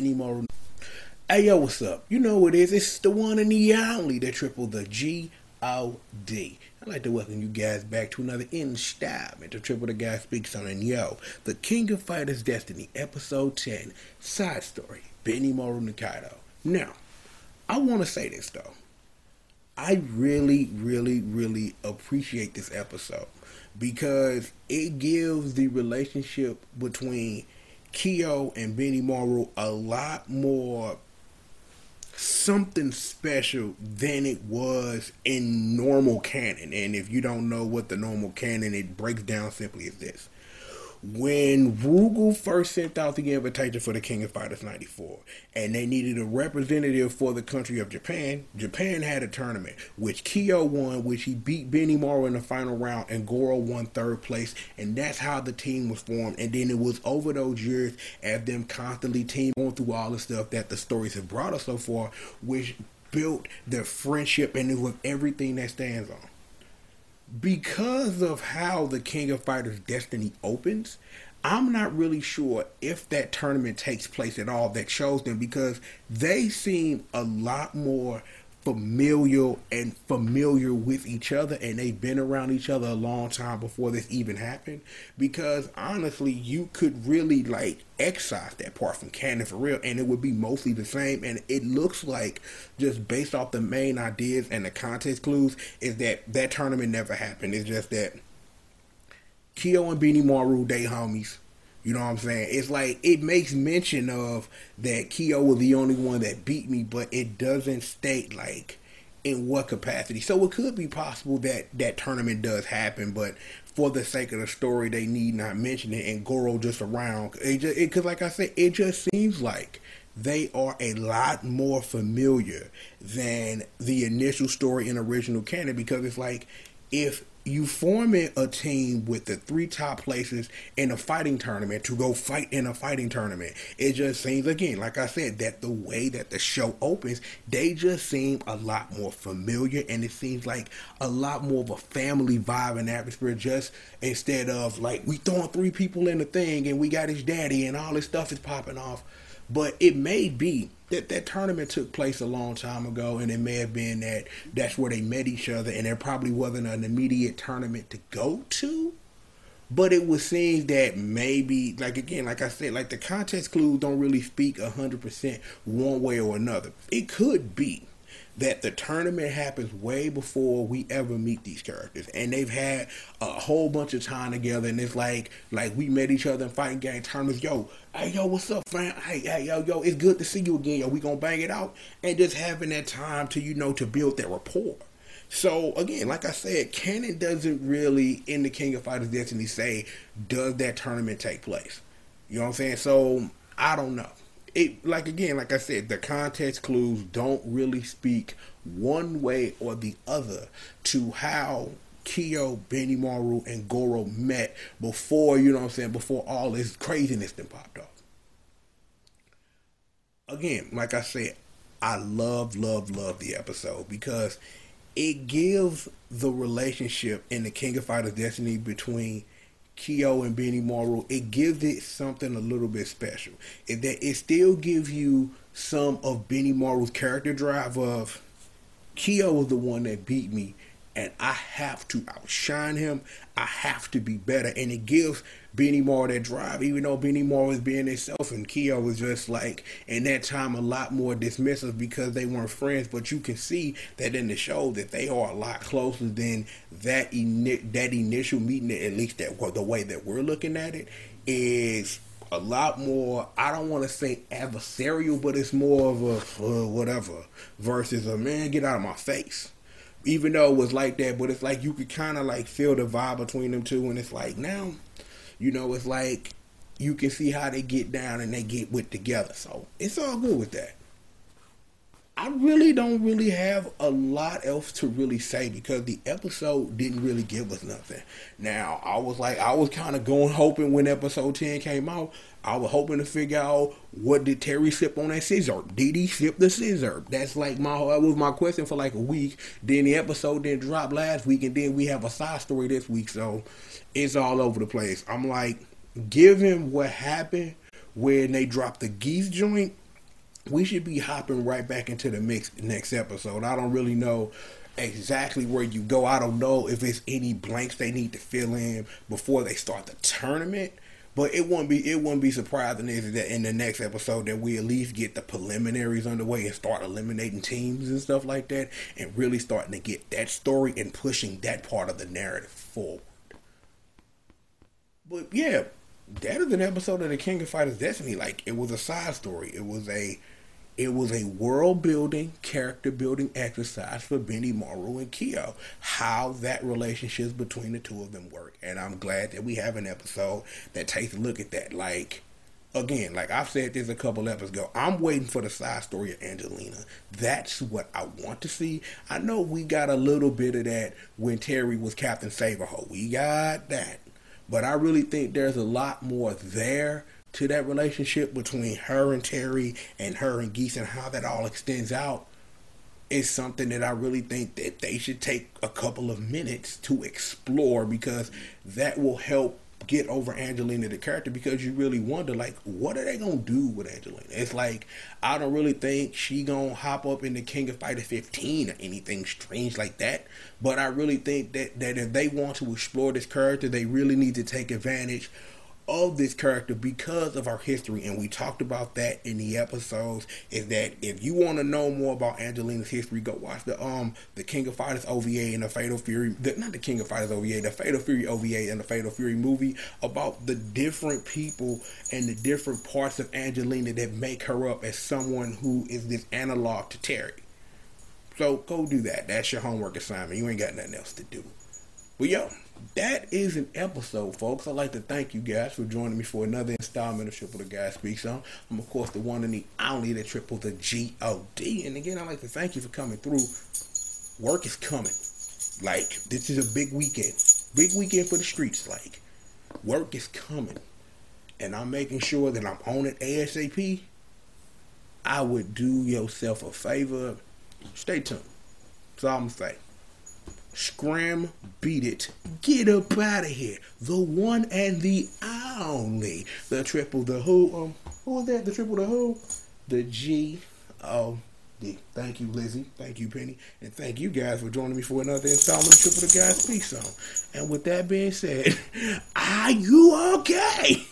Benimaru. Hey yo, what's up? You know what it is. It's the one and the only, the triple, the G.O.D. I'd like to welcome you guys back to another installment the Triple the Guy Speaks on. And yo, the King of Fighters Destiny, episode 10, side story, Benimaru Nikaido. Now, I want to say this though. I really appreciate this episode because it gives the relationship between G.O.D and Benimaru a lot more something special than it was in normal canon. And if you don't know what the normal canon, it breaks down simply as this. When Rugal first sent out the invitation for the King of Fighters 94 and they needed a representative for the country of Japan, Japan had a tournament which G.O.D won, which he beat Benimaru in the final round, and Goro won third place, and that's how the team was formed. And then it was over those years as them constantly team going through all the stuff that the stories have brought us so far, which built their friendship, and it was everything that stands on. Because of how the King of Fighters Destiny opens, I'm not really sure if that tournament takes place at all that shows them, because they seem a lot more familiar with each other, and they've been around each other a long time before this even happened. Because honestly, you could really like excise that part from canon for real, and it would be mostly the same. And it looks like, just based off the main ideas and the context clues, is that that tournament never happened. It's just that G.O.D and Benimaru, they homies. You know what I'm saying? It's like, it makes mention of that G.O.D was the only one that beat me, but it doesn't state like in what capacity. So it could be possible that that tournament does happen, but for the sake of the story, they need not mention it, and Goro just around. Because like I said, it just seems like they are a lot more familiar than the initial story in original canon, because it's like, if you forming a team with the three top places in a fighting tournament to go fight in a fighting tournament, it just seems, again, like I said, that the way that the show opens, they just seem a lot more familiar, and it seems like a lot more of a family vibe and atmosphere, just instead of like, we throwing three people in the thing and we got his daddy and all this stuff is popping off. But it may be that that tournament took place a long time ago, and it may have been that that's where they met each other, and there probably wasn't an immediate tournament to go to. But it was seen that maybe, like, again, like I said, like the context clues don't really speak 100% one way or another. It could be that the tournament happens way before we ever meet these characters, and they've had a whole bunch of time together, and it's like we met each other in fighting game tournaments. Yo, hey, yo, what's up, fam? Hey, yo, it's good to see you again. Yo, we gonna bang it out, and just having that time to, you know, to build that rapport. So again, like I said, canon doesn't really, in the King of Fighters Destiny, say does that tournament take place. You know what I'm saying? So I don't know. It, like, again, like I said, the context clues don't really speak one way or the other to how G.O.D, Benimaru, and Goro met before, you know what I'm saying, before all this craziness then popped off. Again, like I said, I love the episode because it gives the relationship in the King of Fighters Destiny between G.O.D and Benimaru, it gives it something a little bit special. It still gives you some of Benimaru's character drive of, G.O.D was the one that beat me, and I have to outshine him. I have to be better. And it gives Benimaru that drive, even though Benimaru was being himself, and G.O.D was just like, in that time, a lot more dismissive because they weren't friends. But you can see that in the show that they are a lot closer than that initial meeting, at least that the way that we're looking at it is a lot more, I don't want to say adversarial, but it's more of a whatever versus a, man, get out of my face. Even though it was like that, but it's like you could kind of like feel the vibe between them two, and it's like now, you know, it's like you can see how they get down and they get with together. So it's all good with that. I really don't really have a lot else to really say because the episode didn't really give us nothing. Now, I was kind of hoping when episode 10 came out, I was hoping to figure out, what did Terry sip on that scissor? Did he sip the scissor? That was my question for like a week. Then the episode didn't drop last week, and then we have a side story this week, so it's all over the place. I'm like, given what happened when they dropped the geese joint, we should be hopping right back into the mix next episode. I don't really know exactly where you go. I don't know if it's any blanks they need to fill in before they start the tournament. But it wouldn't be surprising is that in the next episode that we at least get the preliminaries underway and start eliminating teams and stuff like that, and really starting to get that story and pushing that part of the narrative forward. But yeah, that is an episode of the King of Fighters Destiny. Like, it was a side story. It was a world building, character building exercise for Benimaru and Kyo. How that relationship between the two of them work. And I'm glad that we have an episode that takes a look at that. Like, again, like I've said this a couple episodes ago, I'm waiting for the side story of Angelina. That's what I want to see. I know we got a little bit of that when Terry was Captain Saberho. We got that. But I really think there's a lot more there to that relationship between her and Terry and her and Geese and how that all extends out is something that I really think that they should take a couple of minutes to explore, because that will help get over Angelina the character, because you really wonder, like, what are they gonna do with Angelina? It's like, I don't really think she gonna hop up in the King of Fighters 15 or anything strange like that, but I really think that if they want to explore this character, they really need to take advantage of this character because of our history. And we talked about that in the episodes, is that if you want to know more about Angelina's history, go watch the King of Fighters OVA and the Fatal Fury, not the King of Fighters OVA, the Fatal Fury OVA and the Fatal Fury movie, about the different people and the different parts of Angelina that make her up as someone who is this analog to Terry. So go do that. That's your homework assignment. You ain't got nothing else to do. Well, yo, that is an episode, folks. I'd like to thank you guys for joining me for another installment of Triple the Guy Speaks On. I'm, of course, the one and the only, the Triple the G.O.D. And again, I'd like to thank you for coming through. Work is coming. Like, this is a big weekend. Big weekend for the streets. Like, work is coming. And I'm making sure that I'm on it ASAP. I would do yourself a favor. Stay tuned. That's all I'm going to say. Scram, beat it, get up out of here. The one and the only, the Triple the Who. Who was that? The Triple the Who? The G.O.D. Thank you, Lizzie. Thank you, Penny. And thank you guys for joining me for another installment of Triple the Guy Speaks On. And with that being said, are you okay?